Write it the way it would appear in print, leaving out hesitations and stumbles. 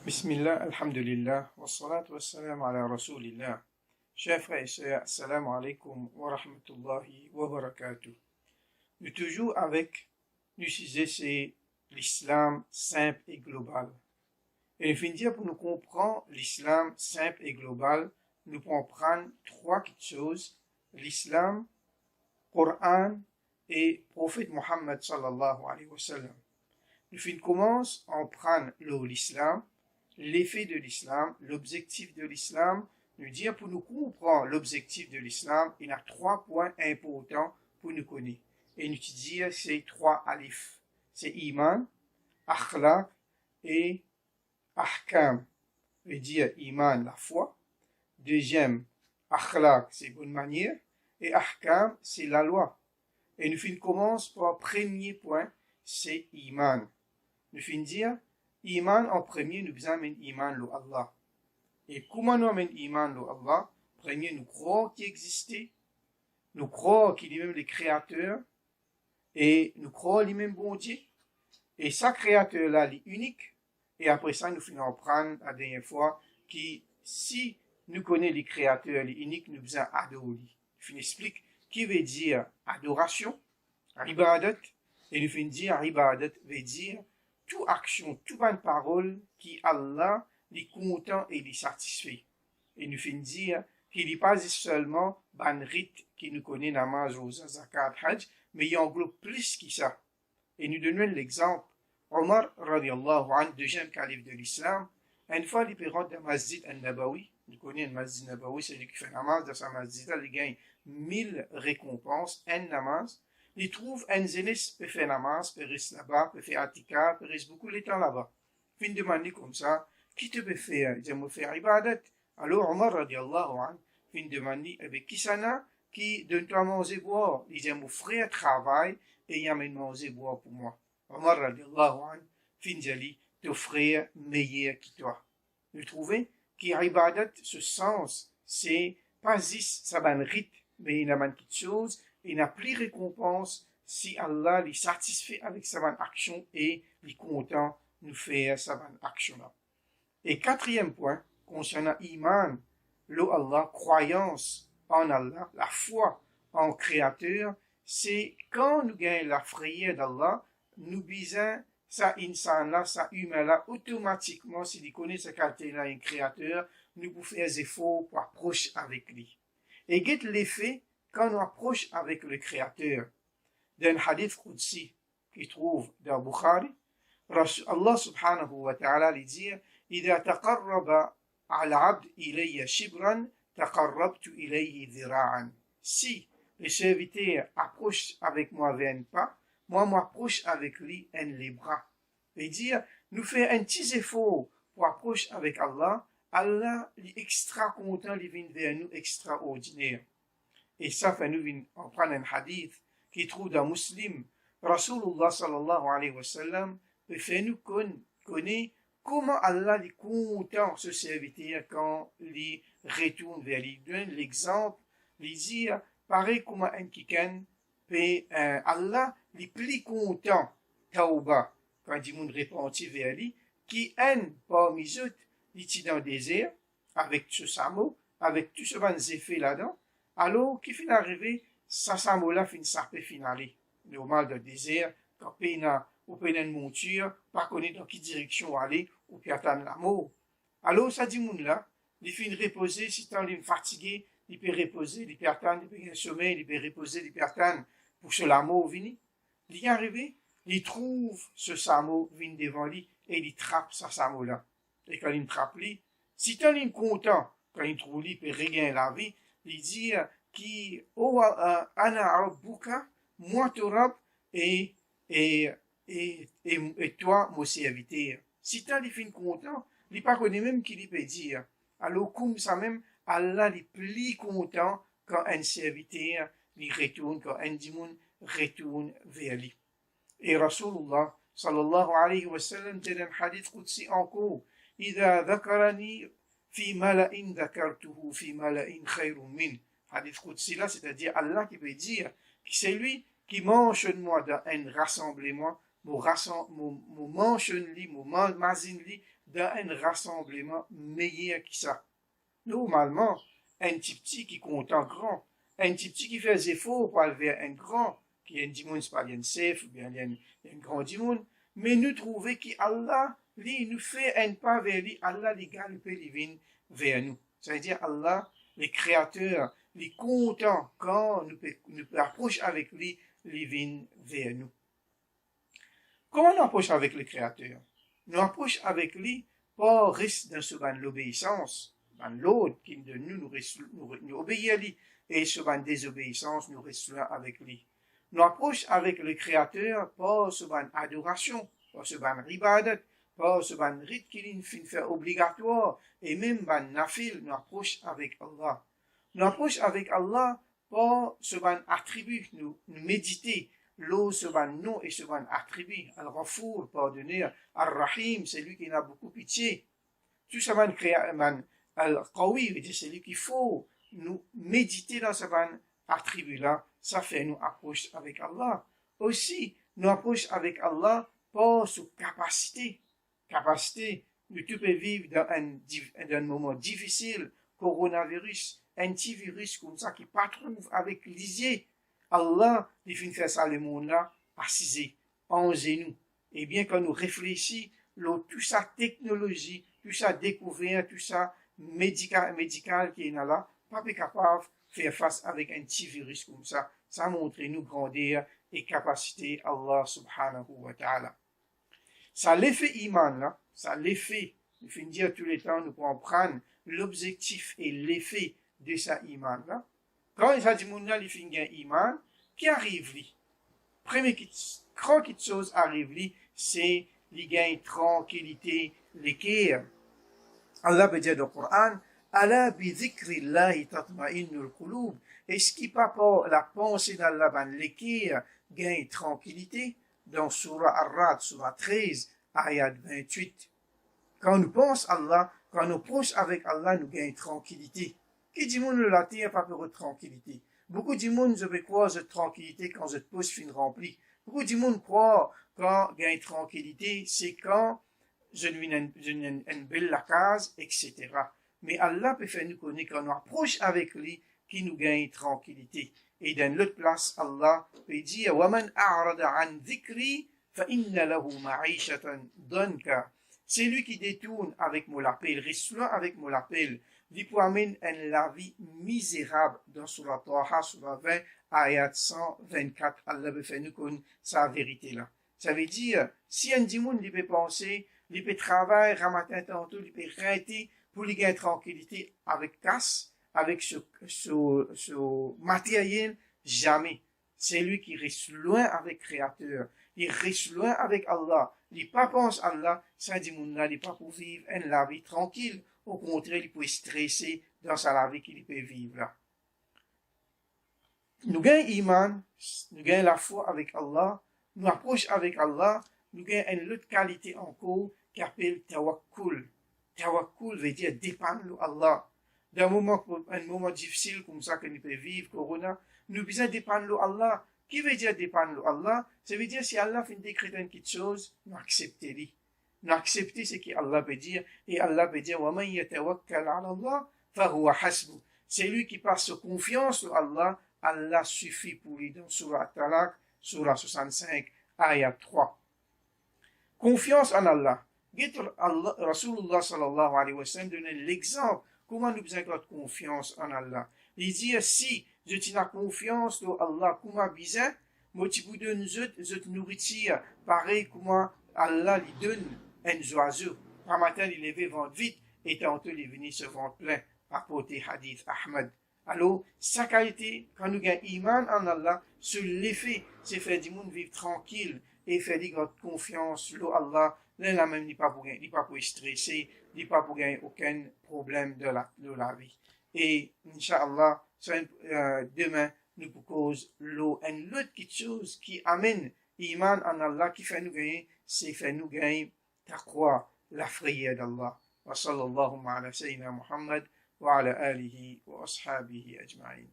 Bismillah, alhamdulillah, wassalatu wassalamu ala rasulillah. Chers frères et sœurs, assalamu alaikum wa rahmatullahi wa barakatuh. Nous toujours avec le sujet, c'est l'islam simple et global. Et nous finissons pour nous comprendre l'islam simple et global, nous pouvons prendre trois choses, l'islam, Coran et prophète Muhammad sallallahu alayhi wa sallam. Nous commençons en prendre l'islam, l'effet de l'islam, l'objectif de l'islam, nous dire pour nous comprendre l'objectif de l'islam, il y a trois points importants pour nous connaître. Et nous dire ces trois alifs. C'est iman, akhlaq et ahkam. Veut dire iman, la foi. Deuxième, akhlaq, c'est bonne manière. Et ahkam, c'est la loi. Et nous commençons par le premier point, c'est iman. Nous dire iman en premier, nous amène iman lo Allah. Et comment nous amène iman lo Allah? Premier, nous croyons qu'il existait, nous croyons qu'il est même le créateur, et nous croyons qu'il est même bon Dieu. Et ça créateur-là, il est unique. Et après ça, nous finissons prendre la dernière fois, qui, si nous connaissons les créateurs, les uniques, nous faisons adorer. Nous explique qui veut dire adoration, ibadat, et nous finissons dire ibadat veut dire toute action, toute bonne parole qui Allah est content et est satisfait. Et nous finissons dire qu'il n'est pas seulement un rite qui nous connaît namaz, rosa, zakat, hajj, mais il englobe plus que ça. Et nous donnons l'exemple. Omar, radiallahu anhu, deuxième calife de l'islam, une fois il peut rentrer dans le masjid al-Nabawi. Nous connaissons le masjid al-Nabawi, c'est lui qui fait namaz dans sa masjid, il gagne 1000 récompenses, un namaz. Il trouve un zélis peut faire namaz, peut rester là-bas, peut faire atika, peut rester beaucoup de temps là-bas. Puis il demande comme ça, qui te peut faire? Il dit, moi faire ibadat. Alors Omar radiallahu anhu, il demande, qui ça n'a, qui donne-toi manger boire? Il dit, mon frère travaille et il amène manger boire pour moi. Omar radiallahu anhu, il dit, ton frère meilleur que toi. Vous trouvez qu'ibadat, ce sens, c'est pas juste ça un rite, mais il y a quelque chose. Il n'a plus récompense si Allah est satisfait avec sa bonne action et il est content de nous faire sa bonne action-là. Et quatrième point, concernant Iman, Allah, croyance en Allah, la foi en Créateur, c'est quand nous gagnons la frayeur d'Allah, nous bisons ça insan-là, ça humain-là, automatiquement, s'il connaît ce qualité-là, un Créateur, nous pouvons faire des efforts pour approcher avec lui. Et get l'effet quand on approche avec le Créateur. D'un hadith Qudsi qui trouve dans Bukhari, Allah subhanahu wa ta'ala lui dit إذا تقرب العبد إلي شبرا تقربت إليه ذراعا. Si le serviteur approche avec moi vers un pas, moi m'approche avec lui les bras. Et dire, nous fait un petit effort pour approcher avec Allah, Allah est extra content, il vient vers nous extraordinaire. Et ça fait nous en prendre un hadith qui trouve dans Muslim. Rasulullah sallallahu alayhi wa sallam fait nous connaître comment Allah est content ce serviteur quand il retourne vers lui. Il donne l'exemple, il dit, pareil comme un kikan, Allah est plus content, tauba, quand il monde repentit vers lui, qui aime parmi eux, il est dans le désert, avec ce samo, avec tout ce bon effet là-dedans. Alors, qui finit d'arriver, ça samo-là finit sa paix finale. Normal de désert, quand on peut une monture, pas connaître dans quelle direction aller, ou puis attendre la mort. Alors, ça dit moun là, il finit de reposer, si tant il est fatigué, il peut reposer, il peut attendre, il peut gagner sommeil, il peut reposer, il peut attendre, pour que la mort vienne. Il est arrivé, il trouve ce samo vient devant lui, et il trappe ce samo-là. Et quand il trappe lui, si tant il est content, quand il trouve lui, il peut regagner la vie, il dit qui ana rabbuka, moi te rab et toi mon serviteur. Si t'as les fins content, il pas connaît même qu'il peut dire. Alors comme ça même, Allah est plus content quand un serviteur lui retourne, quand un démon retourne vers lui. Et Rasulullah sallallahu alayhi wa sallam dit un hadith qudsi encore, إذا ذكرني في ملأ ذكرته في ملأ خير منه. Hadith Qudsi là, c'est-à-dire Allah qui veut dire que c'est lui qui mentionne moi dans un rassemblement, mon mentionne lui, mon mazine lui dans un rassemblement meilleur que ça. Normalement, un petit qui compte en grand, un petit qui fait des efforts pour aller vers un grand, qui est un dimanche, c'est pas un chef, ou bien un grand dimanche, mais nous trouvons qu'Allah, lui, nous fait un pas vers lui, Allah, les gars, nous peut venir vers nous. C'est-à-dire, Allah, les créateurs, les contents, quand nous approchons avec lui, les viennent vers nous. Comment on approche avec le Créateur? Nous approchons avec lui, pas reste dans ce ban l'obéissance, ban l'autre qui de nous obéit à lui, et ce ban désobéissance, nous restons avec lui. Nous approchons avec le Créateur, pas ce ban adoration, pas ce ban ribadat, pas ce ban rite qui nous fait obligatoire, et même ban nafil, nous approchons avec Allah. Nous approchons avec Allah, pas ce ban attribut, nous méditer, l'eau, ce ban nom et ce ban attribut. Al-Ghafour, pardonneur. Al-Rahim, c'est lui qui a beaucoup pitié. Tout ce ban Al-Qawi, c'est lui qu'il faut nous méditer dans ce ban attribut-là. Ça fait nous approcher avec Allah. Aussi, nous approchons avec Allah par sa capacité. Capacité, nous tout peut vivre dans un moment difficile, coronavirus, un petit virus comme ça qui pas trouve avec lisier. Allah, il fait faire ça le monde-là, assisé, en nous. Et bien, quand nous réfléchissons, tout ça technologie, tout ça découverte, tout ça médical qui est là, pas capable de faire face avec un petit virus comme ça. Ça montre nous grandeur et capacité Allah subhanahu wa ta'ala. Ça l'effet iman là, ça l'effet, il faut dire tous les temps, nous pouvons prendre l'objectif et l'effet de sa iman là. Quand il s'agit de il fait un iman, qui arrive li? Première grande chose arrive li, c'est li gagne tranquillité, l'équerre. Allah peut dire dans le Coran, Allah bi dhikrillahi tatma'innul qulub. Est-ce qui pas pour la pensée d'Allah ban l'équerre gagne tranquillité? Dans Surah Ar-Ra'd, Surah 13, ayat 28. Quand nous pensons Allah, quand nous proches avec Allah, nous gagnons tranquillité. Qui dit monde la terre pas pour tranquillité? Beaucoup de monde je vais croire cette tranquillité quand cette poche fin remplie. Beaucoup de monde croit quand gagne tranquillité, c'est quand je lui une belle la case, etc. Mais Allah peut faire nous connaître quand nous approche avec lui, qui nous gagne tranquillité. Et dans l'autre place, Allah peut dire, وَمَنْ أَعْرَضَ عَنْ ذِكْرِي فَإِنَّ لَهُ مَعِيشَةً ضَنْكَ. C'est lui qui détourne avec mon appel, reste loin avec mon appel. Il peut amener la vie misérable dans Surah Taha, Surah 20, ayat 124. Allah peut faire nous connaître sa vérité là. Ça veut dire, si un dimoun, il peut penser, il peut travailler, ramatin tantôt, il peut arrêter pour lui gagner tranquillité avec casse, avec ce matériel, jamais. C'est lui qui reste loin avec le Créateur. Il reste loin avec Allah. Il pas pense à Allah, ça dit mon il pas pour vivre une vie tranquille. Au contraire, il peut stresser dans sa vie qu'il peut vivre là. Nous gagnons iman, nous gagnons la foi avec Allah, nous approchons avec Allah, nous gagnons une autre qualité encore qui appelle tawakkul. Tawakkul veut dire dépendre d'Allah. Dans un moment difficile comme ça que nous pouvons vivre, Corona, nous besoin dépendre d'Allah. Qui veut dire dépendre d'Allah? Ça veut dire si Allah fait décréter quelque chose, nous acceptons-le. Nous acceptons ce qu'Allah peut dire, et Allah peut dire, وَمَنْ يَتَوَكَّلْ عَلَى اللَّهِ فَهُوَ حَسْبُهُ. C'est lui qui passe confiance sur Allah, Allah suffit pour lui dans Surah Talaq, Surah 65, ayat 3. Confiance en Allah. Rasulullah sallallahu alayhi wa sallam donne l'exemple comment nous besoin de confiance en Allah. Il dit, si je tiens confiance en Allah, comment besoin, moi tu vous donne cette nourriture, pareil comment Allah lui donne un oiseau. Un matin, il levait ventre vite, et tantôt il est venu se ventre plein, rapporté hadith Ahmad. Alors, sa qualité, quand nous gagnons iman en Allah, sur l'effet, c'est faire du monde vivre tranquille, et faire de grande confiance en Allah. Là même, il n'est pas pour stresser, il n'est pas pour gagner aucun problème de la vie. Et, Inch'Allah, demain, nous cause l'eau. Une autre chose qui amène iman en Allah, qui fait nous gagner, c'est faire nous gagner taqwa, la frayeur d'Allah. Wa sallallahu ala sayyidina Muhammad wa ala alihi wa ashabihi ajma'in.